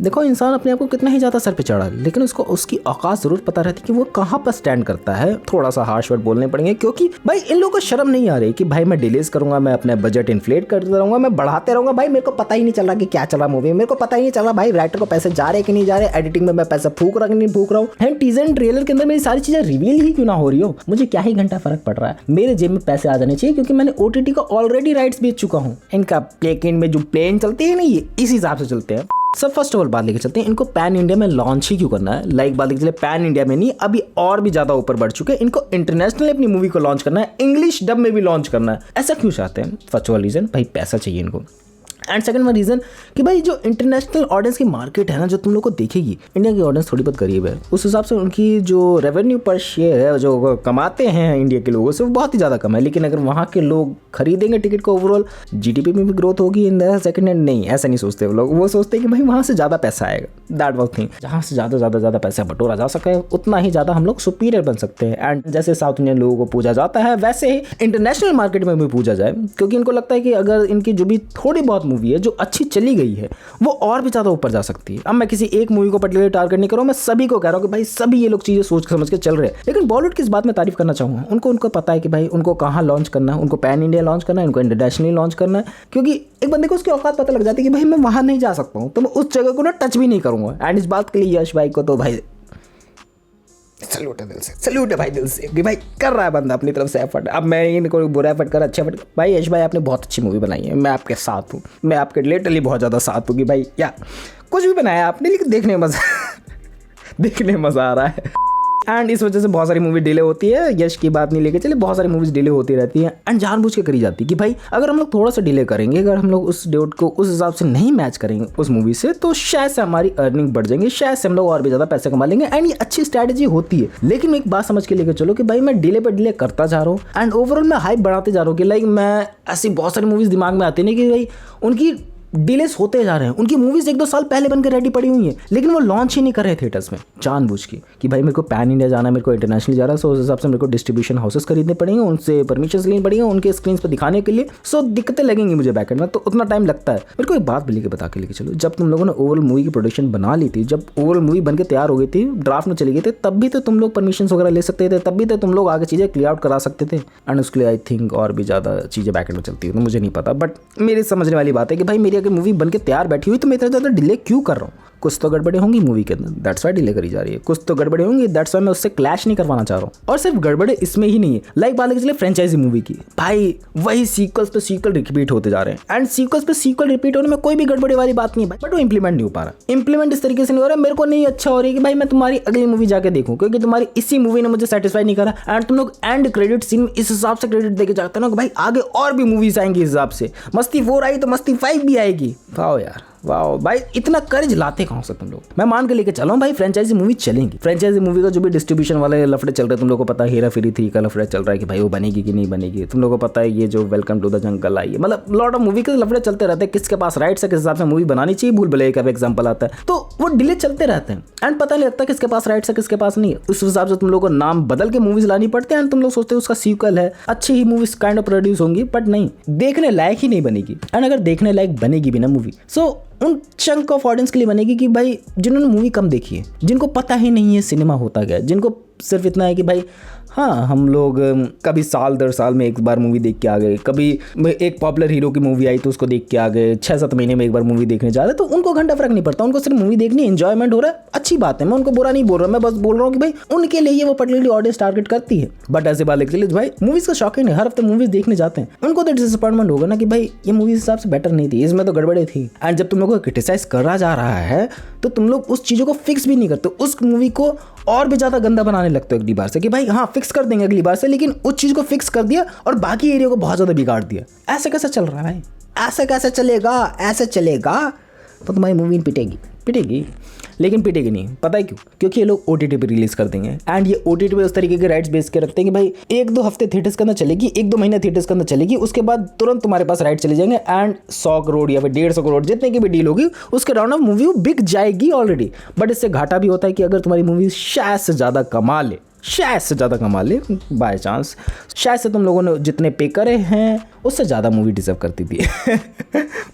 देखो इंसान अपने आप को कितना ही ज़्यादा सर पे चढ़ा, लेकिन उसको उसकी औकात ज़रूर पता रहती कि वो कहाँ पर स्टैंड करता है। थोड़ा सा हार्श वर्ड बोलने पड़ेंगे क्योंकि भाई इन लोगों को शर्म नहीं आ रही कि भाई मैं डिलेज करूंगा, मैं अपने बजट इन्फ्लेट करता रहूंगा, मैं बढ़ाते रहूंगा। भाई मेरे को पता ही नहीं चल रहा कि क्या चला मूवी में, मेरे को पता ही नहीं चल रहा भाई राइटर को पैसे जा रहे कि नहीं जा रहे, एडिटिंग में मैं पैसा फूक रहा कि नहीं फूक रहा हूँ, एंड टीजर एंड ट्रेलर के अंदर मेरी सारी चीजें रिवील ही क्यों ना हो रही हो, मुझे क्या ही घंटा फर्क पड़ रहा है। मेरे जेब में पैसे आ जाने चाहिए क्योंकि मैंने OTT का ऑलरेडी राइट्स बेच चुका हूँ। इनका प्लेकिन में जो प्लेन चलते हैं ना, ये इस हिसाब से चलते हैं। सब फर्स्ट ऑफ ऑल बात लेके चलते हैं, इनको पैन इंडिया में लॉन्च ही क्यों करना है। लाइक बात लेके चले, पैन इंडिया में नहीं, अभी और भी ज्यादा ऊपर बढ़ चुके हैं, इनको इंटरनेशनल अपनी मूवी को लॉन्च करना है, इंग्लिश डब में भी लॉन्च करना है। ऐसा क्यों चाहते हैं? फर्स्ट ऑफ ऑल रीजन, भाई पैसा चाहिए इनको। एंड सेकंड वन रीजन कि भाई जो इंटरनेशनल ऑडियंस की मार्केट है ना, जो तुम लोग को देखेगी, इंडिया की ऑडियंस थोड़ी बहुत गरीब है, उस हिसाब से उनकी जो रेवेन्यू पर शेयर है जो कमाते हैं इंडिया के लोगों से, वो बहुत ही ज़्यादा कम है। लेकिन अगर वहाँ के लोग खरीदेंगे टिकट को, ओवरऑल GDP में भी ग्रोथ होगी इन द सेकंड हैंड। नहीं, ऐसा नहीं सोचते वो लोग, वो सोचते हैं कि भाई वहाँ से ज़्यादा पैसा आएगा। दैट वाज थिंग, जहाँ से ज़्यादा पैसा बटोरा जा सके उतना ही ज़्यादा हम लोग सुपीरियर बन सकते हैं। एंड जैसे साउथ इंडियन लोगों को पूजा जाता है, वैसे ही इंटरनेशनल मार्केट में भी पूजा जाए, क्योंकि इनको लगता है कि अगर इनकी जो भी थोड़ी बहुत मूवी है जो अच्छी चली गई है, वो और भी ज़्यादा ऊपर जा सकती है। अब मैं किसी एक मूवी को पर्टिकुलर टारगेट नहीं कर रहा हूँ, मैं सभी को कह रहा हूँ कि भाई सभी ये लोग चीज़ें सोच समझ के चल रहे हैं। लेकिन बॉलीवुड की इस बात में तारीफ करना चाहूँगा, उनको पता है कि भाई उनको कहाँ लॉन्च करना है, उनको पैन इंडिया लॉन्च करना है, उनको इंटरनेशनली लॉन्च करना है। क्योंकि एक बंदे को उसकी औकात पता लग जाती है कि भाई मैं वहाँ नहीं जा सकता हूँ, तो मैं उस जगह को ना टच भी नहीं करूँगा। एंड इस बात के लिए यश भाई को तो भाई सल्यूट है दिल से, सल्यूट है भाई दिल से कि भाई कर रहा है बंदा अपनी तरफ से एफर्ट। अब मैं इनको बुरा एफर्ट कर, अच्छा एफर्ट। भाई यश भाई आपने बहुत अच्छी मूवी बनाई है, मैं आपके साथ हूँ, मैं आपके लिटरली बहुत ज़्यादा साथ हूँ कि भाई या कुछ भी बनाया आपने, लेकिन देखने में मज़ा आ रहा है। एंड इस वजह से बहुत सारी मूवी डिले होती है। यश की बात नहीं लेके चले, बहुत सारी मूवीज डिले होती रहती हैं एंड जानबूझ के करी जाती है कि भाई अगर हम लोग थोड़ा सा डिले करेंगे, अगर हम लोग उस डेट को उस हिसाब से नहीं मैच करेंगे उस मूवी से, तो शायद से हमारी अर्निंग बढ़ जाएंगे, शायद से हम लोग और भी ज़्यादा पैसे कमा लेंगे। एंड ये अच्छी स्ट्रैटेजी होती है। लेकिन एक बात समझ के लेके चलो कि भाई मैं डिले पर डिले करता जा रहा हूँ एंड ओवरऑल मैं हाइप बढ़ाते जा रहा हूँ कि लाइक मैं ऐसी बहुत सारी मूवीज़ दिमाग में आती नहीं कि भाई उनकी डिलेस होते जा रहे हैं, उनकी मूवीज 1-2 साल पहले बनकर रेडी पड़ी हुई हैं, लेकिन वो लॉन्च ही नहीं कर रहे थिएटर्स में जानबूझ के कि भाई मेरे को पैन इंडिया जाना है, मेरे को इंटरनेशनल जाना है। सो उस हिसाब से मेरे को डिस्ट्रीब्यूशन हाउसेस खरीदने पड़ेंगे, उनसे परमिशन लेनी पड़ेंगे उनके स्क्रीन पर दिखाने के लिए। सो दिक्कतें लगेंगी मुझे बैकएंड में, तो उतना टाइम लगता है। मेरे को एक बात बोली के बता के लेके चलो, जब तुम लोगों ने ओवरऑल मूवी की प्रोडक्शन बना ली थी, जब ओवरऑल मूवी बनकर तैयार हो गई थी, ड्राफ्ट में चली गई थी, तब भी तो तुम लोग परमिशन वगैरह ले सकते थे, तब भी तो तुम लोग आगे चीज़ें क्लियर आउट करा सकते थे। एंड उसके लिए आई थिंक और भी ज़्यादा चीज़ें बैकएंड में चलती है, तो मुझे नहीं पता, बट मेरी समझने वाली बात है कि भाई मेरी अगर मूवी बनकर तैयार बैठी हुई तो मैं इतना ज़्यादा डिले क्यों कर रहा हूँ। कुछ तो गड़बड़ी होंगी मूवी के अंदर, दैट्स वाई डिले करी जा रही है। कुछ तो गड़बड़ी होंगी, दैट्स वाई मैं उससे क्लैश नहीं करवाना चाह रहा हूँ। और सिर्फ गड़बड़े इसमें ही नहीं है, लाइक बात चले फ्रेंचाइजी मूवी की, भाई वही सीक्वल्स पे सीक्वल रिपीट होते जा रहे हैं एंड सीक्वल्स पे सीक्वल रिपीट होने में कोई भी गड़बड़ी वाली बात नहीं है, बट वो इंप्लीमेंट नहीं हो पा रहा। इंप्लीमेंट इस तरीके से नहीं हो रहा, मेरे को नहीं अच्छा हो रही कि भाई मैं तुम्हारी अगली मूवी जाके देखूँ, क्योंकि तुम्हारी इसी मूवी ने मुझे सेटिस्फाई नहीं करा। एंड तुम लोग एंड क्रेडिट सीन इस हिसाब से क्रेडिट देके जाते हो ना कि भाई आगे और भी मूवीज आएंगी इस हिसाब से, मस्ती 4 आई तो मस्ती 5 भी आएगी। वाओ यार वाओ भाई, इतना करेज लाते कहाँ से तुम लोग। मैं मान के लेके चला हूँ भाई फ्रेंचाइजी मूवी चलेंगी। फ्रेंचाइजी मूवी का जो भी डिस्ट्रीब्यूशन वाले लफड़े चल रहे हैं, तुम लोगों को पता है हेरा फेरी 3 का लफड़ा चल रहा है कि भाई वो बनेगी कि नहीं बनेगी। तुम लोगों को पता है ये जो वेलकम टू द जंगल आई है, मतलब लॉट ऑफ मूवी के लफड़े चलते रहते हैं, किसके पास राइट्स है, किस हिसाब से मूवी बनानी चाहिए, भूल भुलैया का एग्जाम्पल आता है, तो वो डिले चलते रहते हैं एंड पता नहीं लगता किसके पास राइट्स है किसके पास नहीं है। उस हिसाब से तुम लोगों को नाम बदल के मूवीज लानी पड़ते हैं एंड तुम लोग सोचते हो उसका सीक्वल है, अच्छी ही मूवीज काइंड ऑफ प्रोड्यूस होंगी, बट नहीं, देखने लायक ही नहीं बनेगी। एंड अगर देखने लायक बनेगी भी ना मूवी, सो उन चंक ऑफ ऑडियंस के लिए बनेगी कि भाई जिन्होंने मूवी कम देखी है, जिनको पता ही नहीं है सिनेमा होता क्या, जिनको सिर्फ इतना है कि भाई हाँ हम लोग कभी साल दर साल में एक बार मूवी देख के आ गए, कभी एक पॉपुलर हीरो की मूवी आई तो उसको देख के आ गए, 6-7 महीने में एक बार मूवी देखने जा रहे हैं, तो उनको घंटा फर्क नहीं पड़ता, उनको सिर्फ मूवी देखनी, एंजॉयमेंट हो रहा है, अच्छी बात है, मैं उनको बुरा नहीं बोल रहा, मैं बस बोल रहा हूँ कि भाई उनके लिए वो पर्टिकुलरली ऑडियंस टारगेट करती है। बट ऐसे बात लेके भाई मूवीज का शौकीन है, हर हफ्ते मूवीज देखने जाते हैं, उनको तो डिसअपॉइंटमेंट होगा ना कि भाई ये मूवी हिसाब से बेटर नहीं थी, इसमें तो गड़बड़े थी। एंड जब तुम लोग को क्रिटिसाइज करा जा रहा है तो तुम लोग उस चीज़ों को फिक्स भी नहीं करते, उस मूवी को और भी ज़्यादा गंदा बनाने लगते हो अगली बार से कि भाई हाँ फिक्स कर देंगे अगली बार से, लेकिन उस चीज़ को फिक्स कर दिया और बाकी एरिया को बहुत ज़्यादा बिगाड़ दिया। ऐसे कैसे चल रहा है भाई, ऐसे कैसे चलेगा, ऐसे चलेगा तो तुम्हारी मूवी पिटेगी लेकिन पिटेगी नहीं। पता है क्यों? क्योंकि ये लोग OTT पे रिलीज कर देंगे एंड ये OTT पे उस तरीके के राइट्स बेच के रखते हैं कि भाई 1-2 हफ्ते थिएटर्स के अंदर चलेगी, 1-2 महीने थिएटर्स के अंदर चलेगी, उसके बाद तुरंत तुम्हारे पास राइट चले जाएंगे एंड 100 करोड़ या फिर 150 करोड़ जितने की भी डील होगी उसके राउंड ऑफ मूवी बिक जाएगी ऑलरेडी। बट इससे घाटा भी होता है कि अगर तुम्हारी मूवी शायद से ज़्यादा कमा ले शायद से ज़्यादा कमा ले बाय चांस, शायद से तुम लोगों ने जितने पे करे हैं उससे ज़्यादा मूवी डिजर्व करती थी।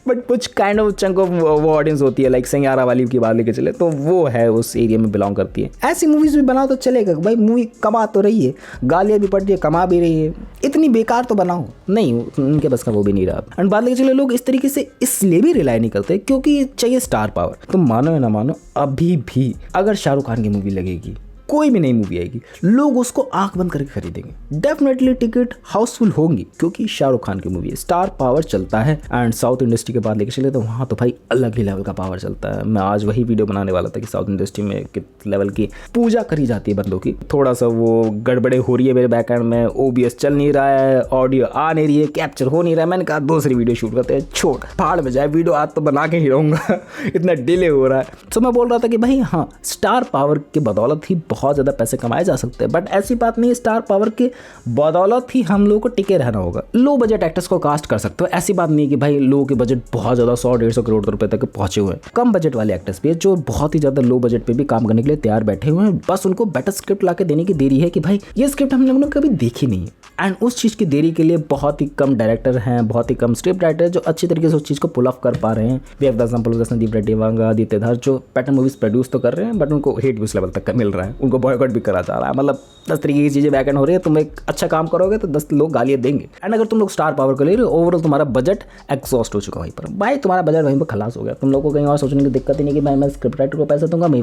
बट कुछ काइंड ऑफ चंक ऑफ वो ऑडियंस होती है, लाइक सैयारा वाली की बात लेके चले तो वो है उस एरिया में बिलोंग करती है। ऐसी मूवीज़ भी बनाओ तो चलेगा भाई, मूवी कमा तो रही है, गालियाँ भी पड़ रही है, कमा भी रही है, इतनी बेकार तो बनाओ नहीं, उनके बस का वो भी नहीं रहा। एंड बात लेके चले लोग इस तरीके से इसलिए भी रिलाई नहीं करते क्योंकि चाहिए स्टार पावर। तुम मानो या ना मानो, अभी भी अगर शाहरुख खान की मूवी लगेगी, कोई भी नई मूवी आएगी, लोग उसको आंख बंद करके खरीदेंगे। डेफिनेटली टिकट हाउसफुल होंगी क्योंकि शाहरुख खान की मूवी है, स्टार पावर चलता है। एंड साउथ इंडस्ट्री के बाद लेके चले तो वहाँ तो भाई अलग ही लेवल का पावर चलता है। मैं आज वही वीडियो बनाने वाला था कि साउथ इंडस्ट्री में किस लेवल की पूजा करी जाती है बंदों की। थोड़ा सा वो गड़बड़े हो रही है मेरे बैकएंड में, OBS चल नहीं रहा है, ऑडियो आ नहीं रही है, कैप्चर हो नहीं रहा है। मैंने कहा दूसरी वीडियो शूट करते हैं, छोड़ पहाड़ में जाए, वीडियो आज तो बना के ही रहूँगा, इतना डिले हो रहा है। तो मैं बोल रहा था कि भाई हाँ, स्टार पावर के बदौलत ही बहुत ज़्यादा पैसे कमाए जा सकते हैं, बट ऐसी बात नहीं है स्टार पावर के बदौलत ही हम लोगों को टिके रहना होगा। लो बजट एक्टर्स को कास्ट कर सकते हो, ऐसी बात नहीं है कि भाई लोगों के बजट बहुत ज़्यादा 100-150 करोड़ रुपए तक पहुंचे हुए हैं। कम बजट वाले एक्टर्स भी है जो बहुत ही ज़्यादा लो बजट पे भी काम करने के लिए तैयार बैठे हुए हैं, बस उनको बेटर स्क्रिप्ट ला के देने की देरी है कि भाई ये स्क्रिप्ट हम लोगों ने कभी देखी नहीं है। एंड उस चीज़ की देरी के लिए बहुत ही कम डायरेक्टर हैं, बहुत ही कम स्क्रिप्ट राइटर जो अच्छी तरीके से उस चीज़ को पुल ऑफ कर पा रहे हैं। We have the example of Sandeep Reddy, Vanga, Aditya Dhar, जो पैटर्न मूवीज प्रोड्यूस तो कर रहे हैं बट उनको हेट भी उस लेवल तक का मिल रहा है, उनको बॉयकॉट भी करा जा रहा है। मतलब 10 तरीके की चीज़ें बैकएंड हो रही है। तुम एक अच्छा काम करोगे तो 10 लोग गालियाँ देंगे। एंड अगर तुम लोग स्टार पावर को ले रहे हो, ओवरऑल तुम्हारा बजट एग्जॉस्ट हो चुका वहीं पर, भाई तुम्हारा बजट वहीं पर खलास हो गया। तुम लोगों को कहीं और सोचने की दिक्कत ही नहीं कि भाई मैं स्क्रिप्ट राइटर को पैसे दूंगा, मैं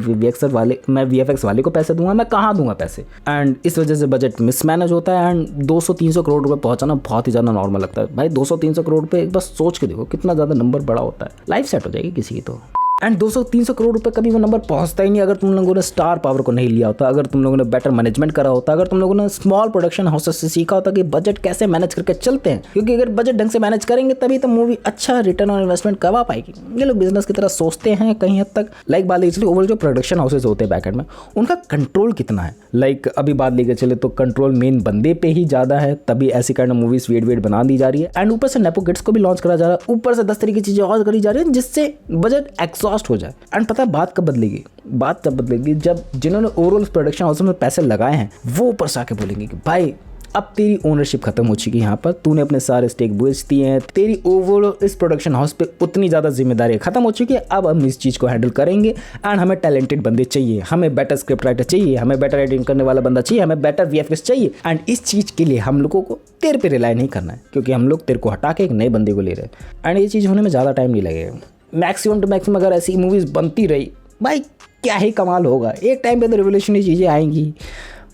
VFX वाले को पैसे दूंगा, मैं कहाँ दूंगा पैसे। एंड इस वजह से बजट मिसमैनेज होता है। एंड 200-300 करोड़ रुपए पहुंचाना बहुत ही ज़्यादा नॉर्मल लगता है भाई। 200-300 करोड़ रुपए बस सोच के देखो कितना ज़्यादा नंबर बड़ा होता है, लाइफ सेट हो जाएगी किसी की तो। एंड 200-300 करोड़ रुपए कभी वो नंबर पहुंचता ही नहीं अगर तुम लोगों ने स्टार पावर को नहीं लिया होता, अगर तुम लोगों ने बेटर मैनेजमेंट करा होता, अगर तुम लोगों ने स्मॉल प्रोडक्शन हाउसेस से सीखा होता कि बजट कैसे मैनेज करके चलते हैं। क्योंकि अगर बजट ढंग से मैनेज करेंगे तभी तो मूवी अच्छा रिटर्न ऑन इन्वेस्टमेंट करवा पाएगी। ये लोग बिजनेस की तरह सोचते हैं कहीं हद तक। लाइक बात लेके चले ओवरऑल जो प्रोडक्शन हाउसेज होते हैं बैकएंड में, उनका कंट्रोल कितना है। लाइक अभी बात लेके चले तो कंट्रोल मेन बंदे पे ही ज़्यादा है, तभी ऐसी काइंड ऑफ मूवीज वेट बना दी जा रही है। एंड ऊपर से नेपो किड्स को भी लॉन्च करा जा रहा है, ऊपर से 10 तरीके की चीज़ें और करी जा रही है जिससे बजट एग्जॉस्ट हो जाए। एंड पता है बात कब बदलेगी, बात तब बदलेगी जब जिन्होंने ओवरऑल प्रोडक्शन हाउस में पैसे लगाए हैं वो ऊपर से आके बोलेंगे कि भाई अब तेरी ओनरशिप खत्म हो चुकी है, यहाँ पर तूने अपने सारे स्टेक बेच दिए हैं, तेरी ओवरऑल इस प्रोडक्शन हाउस पे उतनी ज़्यादा जिम्मेदारी खत्म हो चुकी है, अब हम इस चीज़ को हैंडल करेंगे। एंड हमें टैलेंटेड बंदे चाहिए, हमें बेटर स्क्रिप्ट राइटर चाहिए, हमें बेटर एडिटिंग करने वाला बंदा चाहिए, हमें बेटर VFX चाहिए। एंड इस चीज़ के लिए हम लोगों को तेरे पे रिलाई नहीं करना है क्योंकि हम लोग तेरे को हटा के एक नए बंदे को ले रहे हैं। एंड ये चीज़ होने में ज़्यादा टाइम नहीं लगेगा। मैक्सिमम टू मैक्सिमम अगर ऐसी मूवीज़ बनती रही भाई क्या ही कमाल होगा। एक टाइम पे तो रिवोल्यूशनरी चीज़ें आएंगी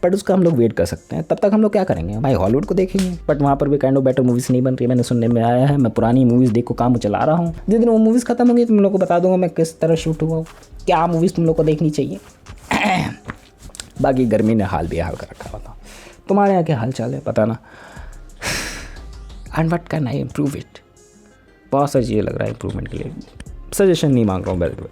बट उसका हम लोग वेट कर सकते हैं। तब तक हम लोग क्या करेंगे भाई, हॉलीवुड को देखेंगे। बट वहाँ पर भी काइंड ऑफ बेटर मूवीज़ नहीं बन रही, मैंने सुनने में आया है। मैं पुरानी मूवीज़ देख को काम चला रहा हूँ, जिस दिन वो मूवीज़ खत्म होंगी तुम लोग को बता दूंगा मैं किस तरह शूट हुआ, क्या मूवीज़ तुम लोग को देखनी चाहिए। बाकी गर्मी ने हाल बेहाल कर रखा था। तुम्हारे यहाँ क्या हाल चाल है पता ना। And what can I improve it, बहुत सारी चीज़ें लग रहा है इम्प्रूवमेंट के लिए। सजेशन नहीं मांग रहा हूँ,